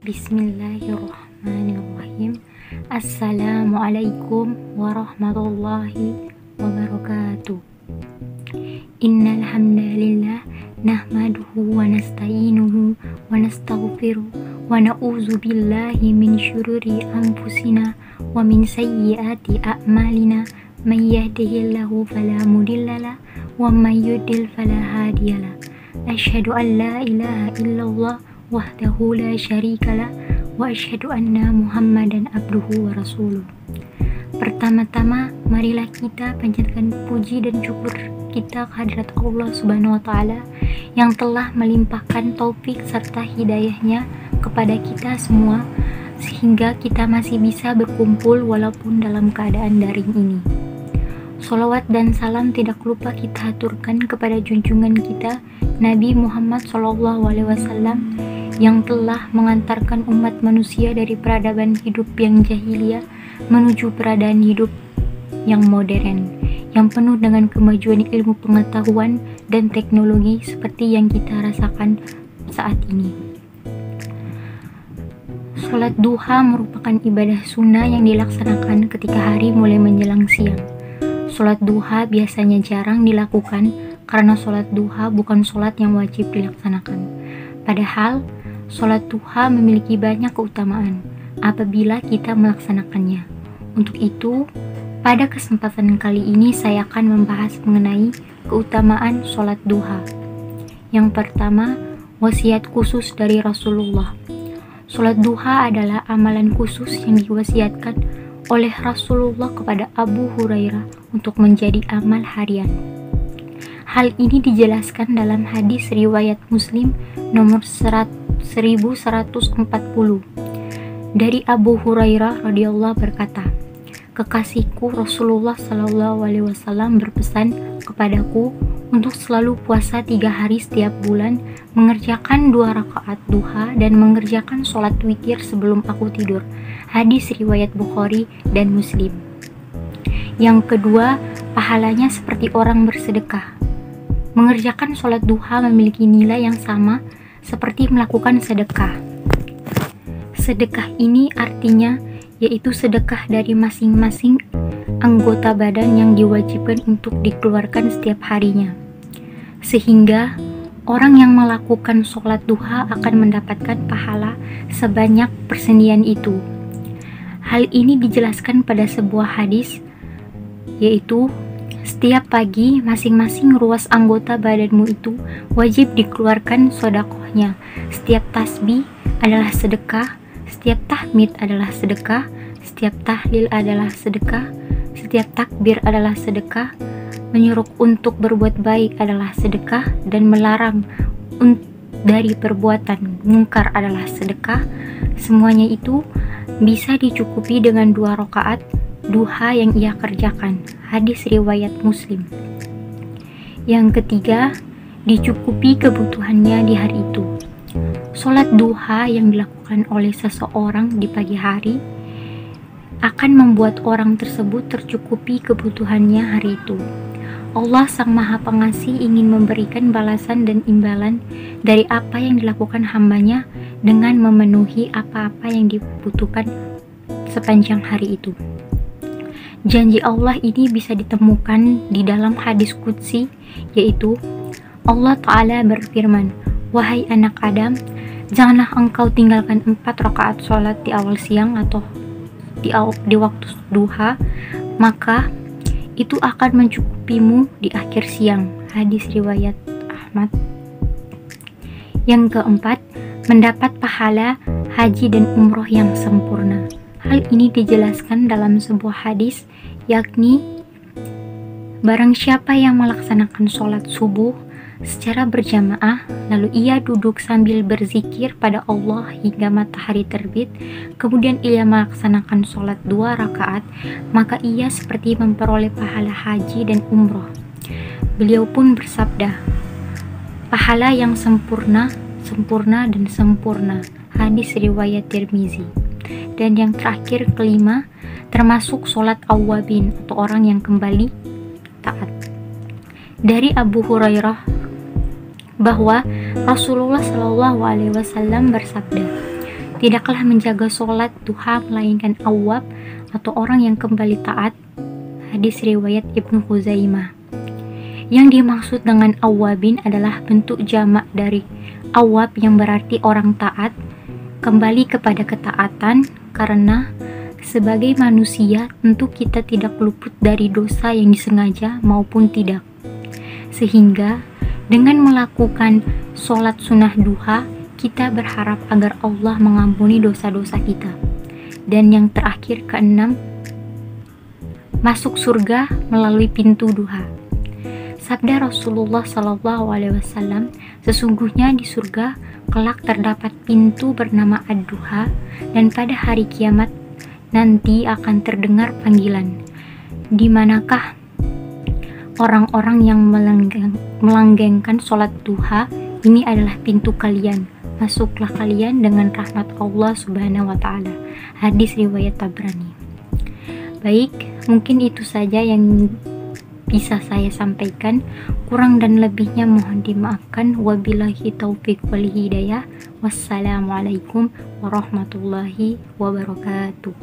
Bismillahirrahmanirrahim. Assalamualaikum warahmatullahi wabarakatuh. Innal hamdalillah nahmaduhu wa nasta'inuhu wa nastaghfiruh wa na'udzu billahi min syururi anfusina wa min sayyiati a'malina. May yahdihillahu fala mudhillalah wa may yudlil fala hadiyalah. Asyhadu an la ilaha illallah wahdahu la syarikalah wa asyhadu anna Muhammadan abduhu wa rasuluh. Pertama-tama marilah kita panjatkan puji dan syukur kita kehadirat Allah Subhanahu wa taala yang telah melimpahkan taufik serta hidayahnya kepada kita semua sehingga kita masih bisa berkumpul walaupun dalam keadaan daring ini. Sholawat dan salam tidak lupa kita haturkan kepada junjungan kita Nabi Muhammad SAW yang telah mengantarkan umat manusia dari peradaban hidup yang jahiliyah menuju peradaan hidup yang modern, yang penuh dengan kemajuan ilmu pengetahuan dan teknologi seperti yang kita rasakan saat ini. Sholat duha merupakan ibadah sunnah yang dilaksanakan ketika hari mulai menjelang siang. Sholat duha biasanya jarang dilakukan karena sholat duha bukan sholat yang wajib dilaksanakan. Padahal, sholat duha memiliki banyak keutamaan apabila kita melaksanakannya. Untuk itu, pada kesempatan kali ini saya akan membahas mengenai keutamaan sholat duha. Yang pertama, wasiat khusus dari Rasulullah. Sholat duha adalah amalan khusus yang diwasiatkan oleh Rasulullah kepada Abu Hurairah untuk menjadi amal harian. Hal ini dijelaskan dalam hadis riwayat Muslim nomor 1140 dari Abu Hurairah radhiyallahu berkata, kekasihku Rasulullah SAW berpesan kepadaku untuk selalu puasa 3 hari setiap bulan, mengerjakan 2 rakaat duha dan mengerjakan sholat witir sebelum aku tidur. Hadis riwayat Bukhari dan Muslim. Yang kedua, pahalanya seperti orang bersedekah. Mengerjakan sholat duha memiliki nilai yang sama seperti melakukan sedekah. Sedekah ini artinya yaitu sedekah dari masing-masing anggota badan yang diwajibkan untuk dikeluarkan setiap harinya. Sehingga orang yang melakukan sholat duha akan mendapatkan pahala sebanyak persendian itu. Hal ini dijelaskan pada sebuah hadis, yaitu setiap pagi masing-masing ruas anggota badanmu itu wajib dikeluarkan sedekahnya. Setiap tasbih adalah sedekah, setiap tahmid adalah sedekah, setiap tahlil adalah sedekah, setiap takbir adalah sedekah, menyuruh untuk berbuat baik adalah sedekah, dan melarang dari perbuatan mungkar adalah sedekah. Semuanya itu bisa dicukupi dengan 2 rakaat duha yang ia kerjakan. Hadis riwayat Muslim. Yang ketiga, dicukupi kebutuhannya di hari itu. Sholat duha yang dilakukan oleh seseorang di pagi hari akan membuat orang tersebut tercukupi kebutuhannya hari itu. Allah Sang Maha Pengasih ingin memberikan balasan dan imbalan dari apa yang dilakukan hambanya dengan memenuhi apa-apa yang dibutuhkan sepanjang hari itu. Janji Allah ini bisa ditemukan di dalam hadis qudsi, yaitu Allah Ta'ala berfirman, wahai anak Adam, janganlah engkau tinggalkan 4 rakaat sholat di awal siang atau di waktu duha, maka itu akan mencukupimu di akhir siang. Hadis riwayat Ahmad. Yang keempat, mendapat pahala haji dan umroh yang sempurna. Hal ini dijelaskan dalam sebuah hadis, yakni barang siapa yang melaksanakan sholat subuh secara berjamaah, lalu ia duduk sambil berzikir pada Allah hingga matahari terbit, kemudian ia melaksanakan sholat 2 rakaat, maka ia seperti memperoleh pahala haji dan umroh. Beliau pun bersabda, pahala yang sempurna, sempurna dan sempurna. Hadis riwayat Tirmizi. Dan yang terakhir, kelima, termasuk sholat awwabin atau orang yang kembali taat. Dari Abu Hurairah bahwa Rasulullah SAW bersabda, Tidaklah menjaga sholat duha melainkan awwab atau orang yang kembali taat. Hadis riwayat Ibnu Khuzaimah. Yang dimaksud dengan awwabin adalah bentuk jamak dari awwab yang berarti orang taat, kembali kepada ketaatan, karena sebagai manusia tentu kita tidak luput dari dosa yang disengaja maupun tidak. Sehingga dengan melakukan sholat sunnah duha, kita berharap agar Allah mengampuni dosa-dosa kita. Dan yang terakhir, keenam, masuk surga melalui pintu duha. Sabda Rasulullah SAW, sesungguhnya di surga kelak terdapat pintu bernama Ad-Duha, dan pada hari kiamat nanti akan terdengar panggilan, di manakah orang-orang yang melanggengkan sholat duha? Ini adalah pintu kalian, masuklah kalian dengan rahmat Allah Subhanahu wa Ta'ala. Hadis riwayat Tabrani. Baik, mungkin itu saja yang bisa saya sampaikan. Kurang dan lebihnya mohon dimaafkan. Wabillahi taufiq wal hidayah. Wassalamualaikum warahmatullahi wabarakatuh.